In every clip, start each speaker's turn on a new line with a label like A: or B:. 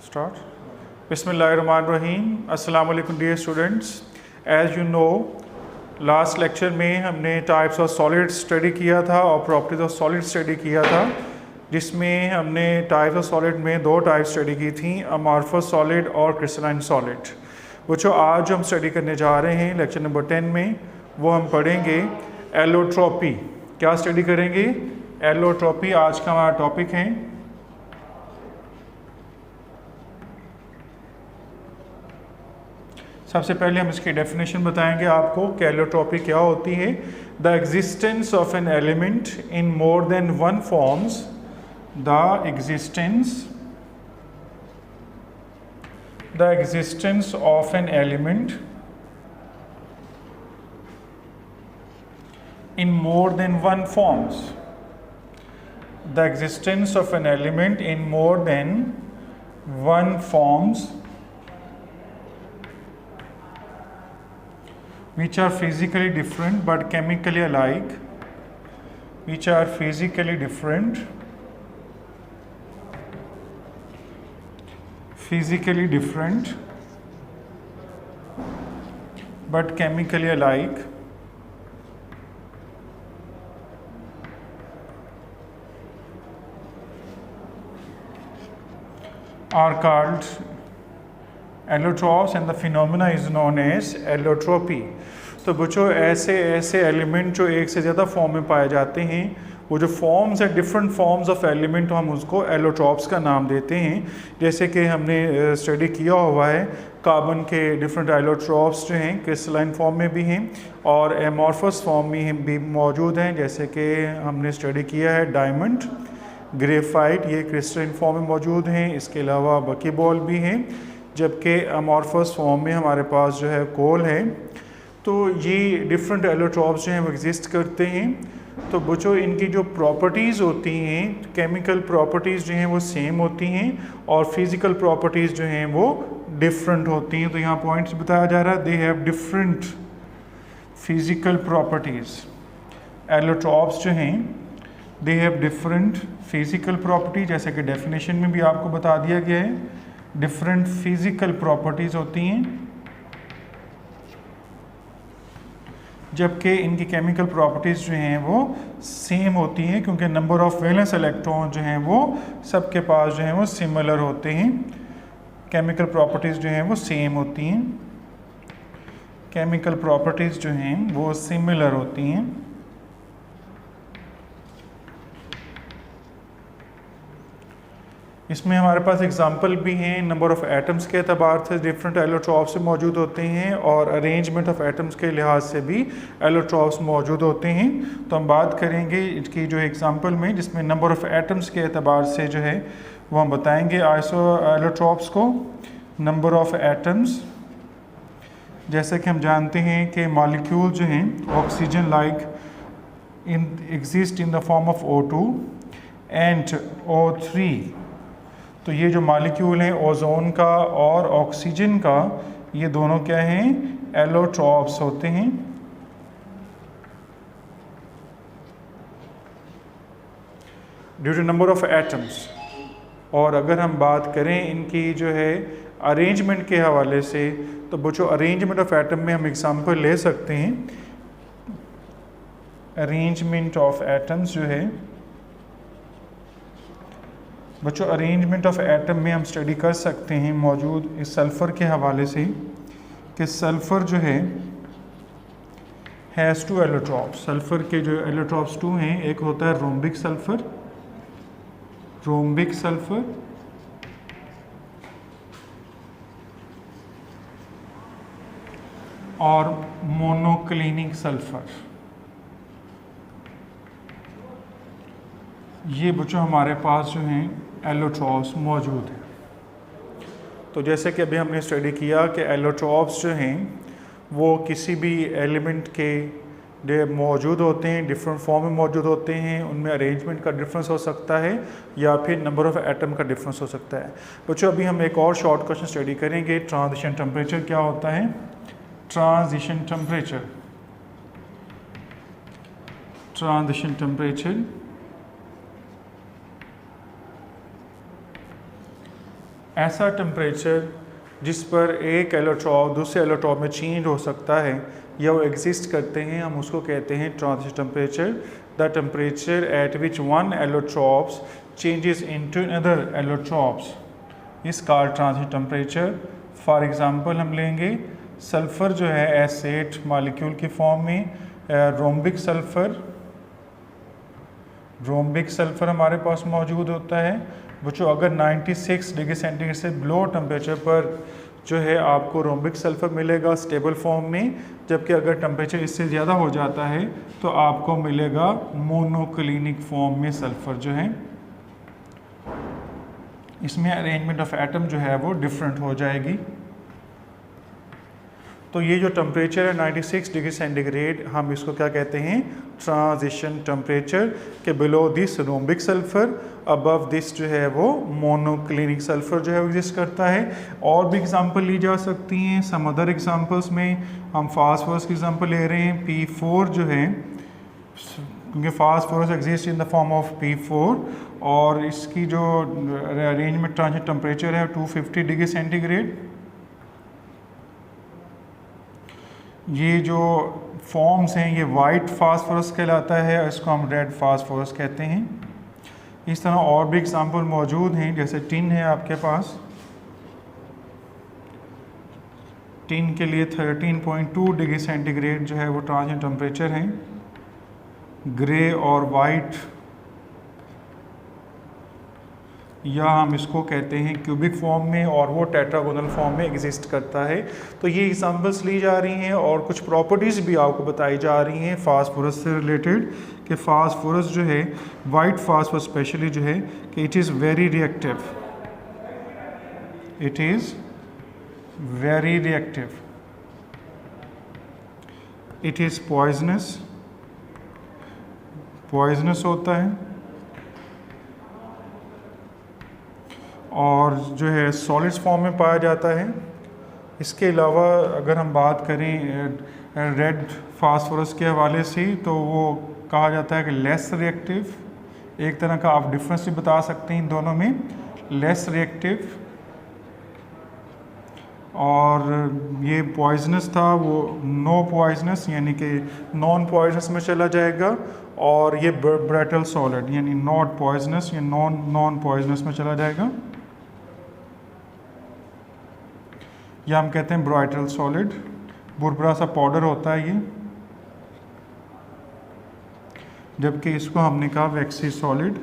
A: Start. बिस्मिल्लाहिर्रहमानिर्रहीम। अस्सलाम वालेकुम dear students. As you know last lecture में हमने टाइप्स ऑफ सॉलिड स्टडी किया था और प्रॉपर्टीज ऑफ सॉलिड स्टडी किया था, जिसमें हमने टाइप्स ऑफ सॉलिड में दो टाइप स्टडी की थी, अमॉर्फस सॉलिड और क्रिस्टलाइन सॉलिड। बच्चों आज हम स्टडी करने जा रहे हैं लेक्चर नंबर 10 में, वो हम पढ़ेंगे एलोट्रोपी। क्या स्टडी करेंगे? एलोट्रोपी आज का हमारा टॉपिक है। सबसे पहले हम इसकी डेफिनेशन बताएंगे आपको कि एलोट्रोपी क्या होती है। The existence of an element in more than one forms, the existence of an element in more than one forms, the existence of an element in more than one forms which are physically different but chemically alike, which are physically different but chemically alike, are called allotropes and the phenomena is known as allotropy। तो बच्चों ऐसे element जो एक से ज़्यादा form में पाए जाते हैं, वो जो फॉर्म्स है डिफरेंट फॉर्म्स ऑफ एलिमेंट, हम उसको एलोट्रॉप्स का नाम देते हैं। जैसे कि हमने स्टडी किया हुआ है कार्बन के डिफरेंट एलोट्रॉप्स जो हैं क्रिस्टलाइन फॉर्म में भी हैं और एमॉर्फस फॉर्म में भी मौजूद हैं। जैसे कि हमने स्टडी किया है डायमंड, ग्रेफाइट, ये क्रिस्टलाइन फॉर्म में मौजूद हैं। इसके अलावा बकीबॉल भी हैं, जबकि अमॉर्फस फॉर्म में हमारे पास जो है कोल है। तो ये डिफरेंट एलोट्रॉप्स जो हैं वो एग्जिस्ट करते हैं। तो बच्चों इनकी जो प्रॉपर्टीज़ होती हैं, केमिकल प्रॉपर्टीज़ जो हैं वो सेम होती हैं और फिज़िकल प्रॉपर्टीज़ जो हैं वो डिफरेंट होती हैं। तो यहाँ पॉइंट्स बताया जा रहा है, they have different physical properties. Allotropes जो हैं they have different physical property, जैसे कि डेफिनेशन में भी आपको बता दिया गया है, डिफरेंट फिज़िकल प्रॉपर्टीज़ होती हैं, जबकि इनकी केमिकल प्रॉपर्टीज़ जो हैं वो सेम होती हैं, क्योंकि नंबर ऑफ़ वैलेंस इलेक्ट्रॉन जो हैं वो सबके पास जो हैं वो सिमिलर होते हैं। केमिकल प्रॉपर्टीज़ जो हैं वो सेम होती हैं, केमिकल प्रॉपर्टीज़ जो हैं वो सिमिलर होती हैं। इसमें हमारे पास एग्जांपल भी हैं, नंबर ऑफ़ एटम्स के अतबार से डिफरेंट एलोट्रॉप्स से मौजूद होते हैं और अरेंजमेंट ऑफ एटम्स के लिहाज से भी एलोट्रॉप्स मौजूद होते हैं। तो हम बात करेंगे इसकी जो एग्जांपल में, जिसमें नंबर ऑफ़ एटम्स के अतबार से जो है वो हम बताएंगे आइसो एलोट्रॉप्स को। नंबर ऑफ़ एटम्स, जैसे कि हम जानते हैं कि मॉलिक्यूल जो हैं oxygen like exist in the form of O2 and O3। तो ये जो मॉलिक्यूल हैं ओजोन का और ऑक्सीजन का, ये दोनों क्या हैं? एलोट्रॉप्स होते हैं। Due to number of atoms. और अगर हम बात करें इनकी जो है अरेंजमेंट के हवाले से, तो बच्चों अरेंजमेंट ऑफ एटम में हम एग्जांपल ले सकते हैं। अरेंजमेंट ऑफ एटम्स जो है बच्चों, अरेंजमेंट ऑफ एटम में हम स्टडी कर सकते हैं मौजूद इस सल्फ़र के हवाले से कि सल्फ़र जो है हैज़ टू एलोट्रॉप्स। सल्फ़र के जो एलोट्रॉप्स टू हैं, एक होता है रोम्बिक सल्फ़र और मोनोक्लिनिक सल्फ़र। ये बच्चों हमारे पास जो हैं एलोट्रॉप्स मौजूद हैं। तो जैसे कि अभी हमने स्टडी किया कि एलोट्रॉप्स जो हैं वो किसी भी एलिमेंट के मौजूद होते हैं, डिफरेंट फॉर्म में मौजूद होते हैं। उनमें अरेंजमेंट का डिफरेंस हो सकता है या फिर नंबर ऑफ़ एटम का डिफरेंस हो सकता है। बच्चों अभी हम एक और शॉर्ट क्वेश्चन स्टडी करेंगे। ट्रांजिशन टेम्परेचर क्या होता है? ट्रांजिशन टेम्परेचर ऐसा टेम्परेचर जिस पर एक एलोट्रॉप दूसरे एलोट्रॉप में चेंज हो सकता है या वो एग्जिस्ट करते हैं, हम उसको कहते हैं transition temperature. The temperature at which one allotropes changes into another allotropes इस called transition temperature. For example हम लेंगे सल्फ़र जो है एसिड मॉलिक्यूल की फॉर्म में, रोम्बिक सल्फ़र हमारे पास मौजूद होता है। बच्चों अगर 96 डिग्री सेंटीग्रेड से बिलो टेम्परेचर पर जो है आपको रोम्बिक सल्फ़र मिलेगा स्टेबल फॉर्म में, जबकि अगर टेम्परेचर इससे ज़्यादा हो जाता है तो आपको मिलेगा मोनोक्लिनिक फॉर्म में सल्फ़र जो है। इसमें अरेंजमेंट ऑफ एटम जो है वो डिफरेंट हो जाएगी। तो ये जो टेम्परेचर है 96 डिग्री सेंटीग्रेड, हम इसको क्या कहते हैं, ट्रांजिशन टेम्परेचर के below this rhombic sulphur, above this जो है वो मोनोक्लिनिक सल्फ़र जो है वो एग्जिस्ट करता है। और भी एग्जांपल ली जा सकती हैं। सम अदर एग्जांपल्स में हम फास्फोरस की एग्जांपल ले रहे हैं। P4 जो है, क्योंकि phosphorus exist in the form of P4 और इसकी जो अरेंजमेंट ट्रांजिशन टेम्परेचर है 250 डिग्री सेंटीग्रेड। ये जो फॉर्म्स हैं ये वाइट फास्फोरस कहलाता है, इसको हम रेड फास्फोरस कहते हैं। इस तरह और भी एग्जांपल मौजूद हैं, जैसे टिन है आपके पास। टिन के लिए 13.2 डिग्री सेंटीग्रेड जो है वो ट्रांजिशन टेम्परेचर है। ग्रे और वाइट, या हम इसको कहते हैं क्यूबिक फॉर्म में, और वो टेट्रागोनल फॉर्म में एग्जिस्ट करता है। तो ये एग्जांपल्स ली जा रही हैं और कुछ प्रॉपर्टीज़ भी आपको बताई जा रही हैं फास्फोरस से रिलेटेड, कि फास्फोरस जो है, वाइट फास्फोरस स्पेशली जो है, कि it is very reactive, it is very reactive, it is poisonous होता है, और जो है सॉलिड्स फॉर्म में पाया जाता है। इसके अलावा अगर हम बात करें रेड फास्फोरस के हवाले से, तो वो कहा जाता है कि लेस रिएक्टिव। एक तरह का आप डिफरेंस भी बता सकते हैं इन दोनों में, लेस रिएक्टिव। और ये पॉइजनस था, वो नो पॉइजनस यानी कि नॉन पॉइजनस में चला जाएगा। और ये ब्रेटल सॉलिड यानी नॉट पॉइजनस या नॉन पॉइजनस में चला जाएगा, या हम कहते हैं ब्राइटल सॉलिड। बुरबुरा सा पाउडर होता है ये, जबकि इसको हमने कहा वैक्सी सॉलिड।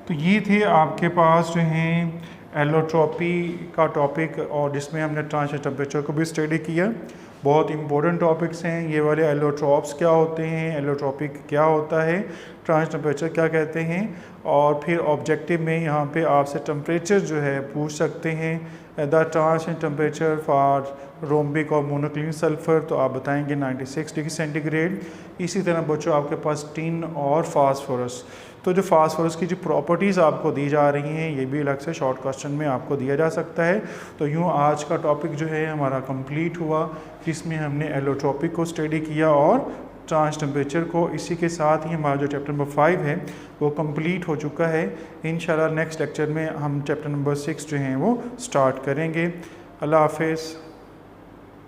A: तो ये थे आपके पास जो हैं एलोट्रॉपी का टॉपिक, और जिसमें हमने ट्रांजिशन टेम्परेचर को भी स्टडी किया। बहुत इंपॉर्टेंट टॉपिक्स हैं ये वाले। एलोट्रॉप्स क्या होते हैं, एलोट्रॉपिक क्या होता है, ट्रांजिशन टेम्परेचर क्या कहते हैं, और फिर ऑब्जेक्टिव में यहाँ पे आपसे टेम्परेचर जो है पूछ सकते हैं, the transition temperature for rhombic और मोनोक्लिनिक सल्फ़र, तो आप बताएंगे 96 डिग्री सेंटीग्रेड। इसी तरह बच्चों आपके पास टिन और फास्फोरस, तो जो फास्फोरस की जो प्रॉपर्टीज़ आपको दी जा रही हैं ये भी अलग से शॉर्ट क्वेश्चन में आपको दिया जा सकता है। तो यूँ आज का टॉपिक जो है हमारा कंप्लीट हुआ, जिसमें हमने एलोट्रॉपिक को स्टडी किया और ट्रांजिशन टेम्परेचर को। इसी के साथ ही हमारा जो चैप्टर नंबर 5 है वो कंप्लीट हो चुका है। इंशाल्लाह नेक्स्ट लेक्चर में हम चैप्टर नंबर 6 जो हैं वो स्टार्ट करेंगे। अल्लाह हाफ़िज़।